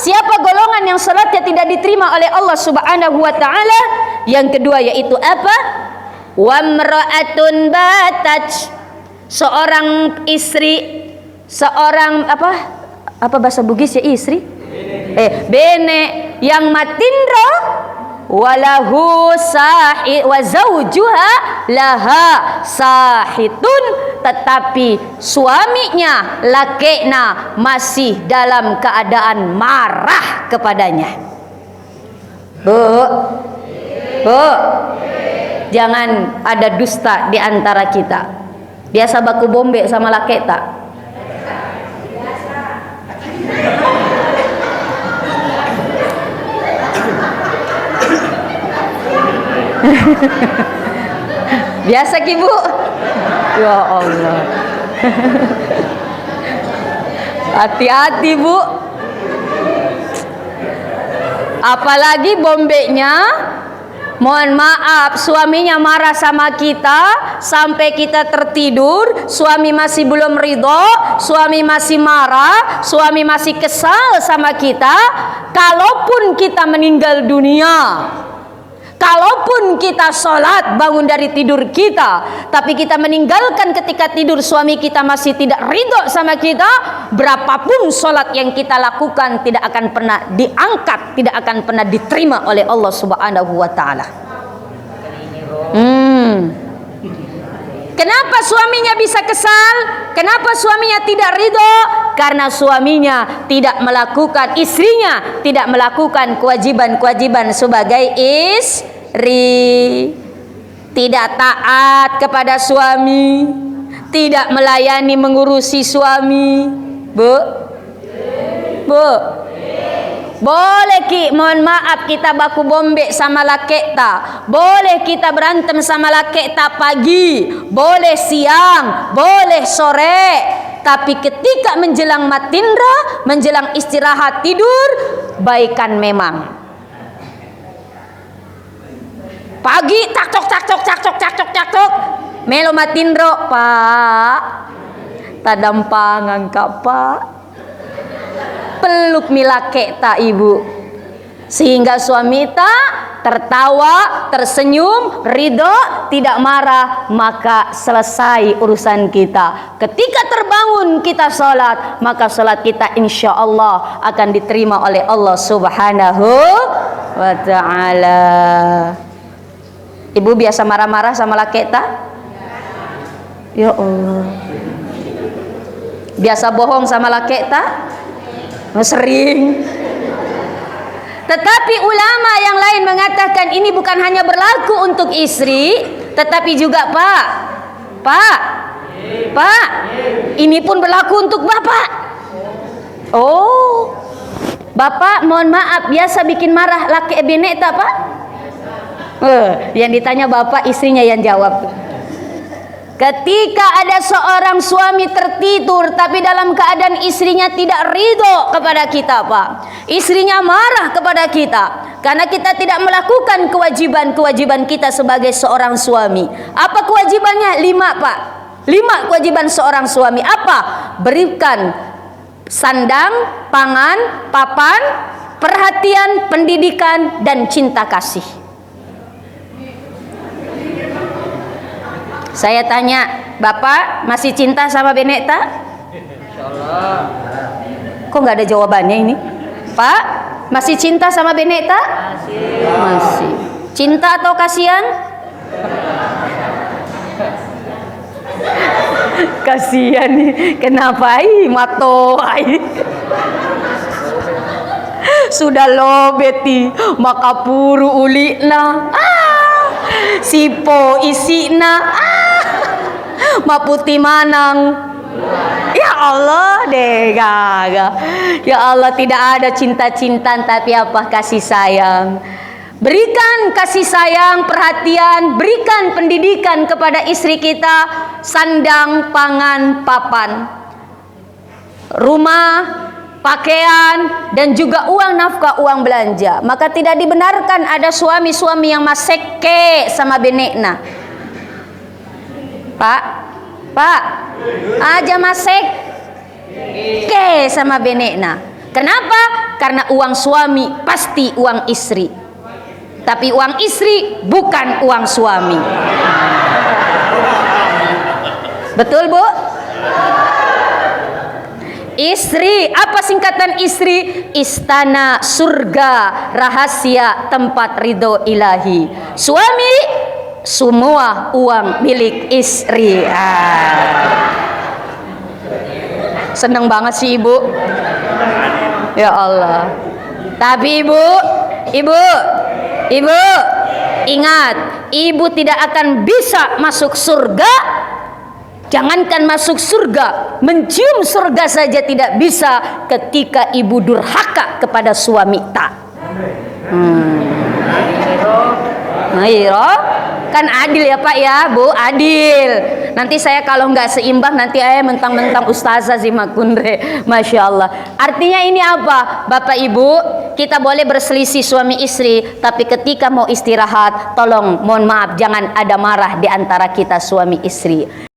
Siapa golongan yang salatnya tidak diterima oleh Allah Subhanahu wa taala? Yang kedua yaitu apa? Wa mra'atun batat, seorang istri, seorang apa bahasa Bugis ya istri? Bene yang matindra walahu sahid wa zaujuha laha sahitun, tetapi suaminya lakena masih dalam keadaan marah kepadanya. Bu, jangan ada dusta di antara kita. Biasa baku bombe sama laki tak? Biasa ki Bu? Ya Allah. Hati-hati Bu. Apalagi bombenya, mohon maaf, suaminya marah sama kita sampai kita tertidur, suami masih belum ridho, suami masih marah, suami masih kesal sama kita. Kalaupun kita meninggal dunia, kalaupun kita sholat bangun dari tidur kita, tapi kita meninggalkan ketika tidur suami kita masih tidak ridho sama kita, berapapun sholat yang kita lakukan tidak akan pernah diangkat, tidak akan pernah diterima oleh Allah Subhanahu wa taala. Kenapa suaminya bisa kesal? Kenapa suaminya tidak ridho? Karena suaminya tidak melakukan, istrinya tidak melakukan kewajiban-kewajiban sebagai istri. Tidak taat kepada suami, tidak melayani mengurusi suami. Bu? Boleh ki, mohon maaf, kita baku bombe sama laki ta, boleh kita berantem sama laki ta pagi, boleh siang, boleh sore, tapi ketika menjelang matindra, menjelang istirahat tidur, baikan memang. Pagi cak-cok melo matindro, Pak tadampangan kak Pak, peluk milake tak ibu, sehingga suami tak tertawa, tersenyum, ridho, tidak marah, maka selesai urusan kita. Ketika terbangun kita sholat, maka sholat kita insya Allah akan diterima oleh Allah Subhanahu wa ta'ala. Ibu biasa marah-marah sama laki tak? Ya Allah. Biasa bohong sama laki tak? Sering. Tetapi ulama yang lain mengatakan ini bukan hanya berlaku untuk istri, tetapi juga Pak, ini pun berlaku untuk bapak. Oh, bapak mohon maaf biasa bikin marah laki bini tak Pak? Yang ditanya bapak, istrinya yang jawab. Ketika ada seorang suami tertidur tapi dalam keadaan istrinya tidak ridho kepada kita Pak, istrinya marah kepada kita karena kita tidak melakukan kewajiban-kewajiban kita sebagai seorang suami. Apa kewajibannya? 5 Pak, 5 kewajiban seorang suami. Apa? Berikan sandang, pangan, papan, perhatian, pendidikan, dan cinta kasih. Saya tanya, Bapak masih cinta sama Benek tak? Insyaallah. Kok nggak ada jawabannya ini? Pak, masih cinta sama Benek tak? Masih. Cinta atau kasihan? Kasihan nih. Kenapa mato sudah lo beti maka puru ulina. Sipo isina. Maputi manang. Ya Allah deh gaga. Ya Allah, tidak ada cinta-cintaan tapi apa? Kasih sayang. Berikan kasih sayang, perhatian, berikan pendidikan kepada istri kita, sandang, pangan, papan, rumah, pakaian, dan juga uang nafkah, uang belanja. Maka tidak dibenarkan ada suami-suami yang maseke sama benekna. Pak, aja masek ke sama benekna. Kenapa? Karena uang suami pasti uang istri, tapi uang istri bukan uang suami. Betul, Bu? Istri, apa singkatan istri? Istana surga, rahasia tempat ridho ilahi. Suami, semua uang milik istri. Seneng banget sih Ibu. Ya Allah. Tapi Ibu, ingat, Ibu tidak akan bisa masuk surga. Jangankan masuk surga, mencium surga saja tidak bisa ketika Ibu durhaka kepada suami tak. Kan adil ya Pak ya Bu, adil. Nanti saya kalau nggak seimbang nanti mentang-mentang Ustazah Zimakundre. Masya Allah. Artinya ini apa Bapak Ibu? Kita boleh berselisih suami istri, tapi ketika mau istirahat, tolong mohon maaf jangan ada marah di antara kita suami istri.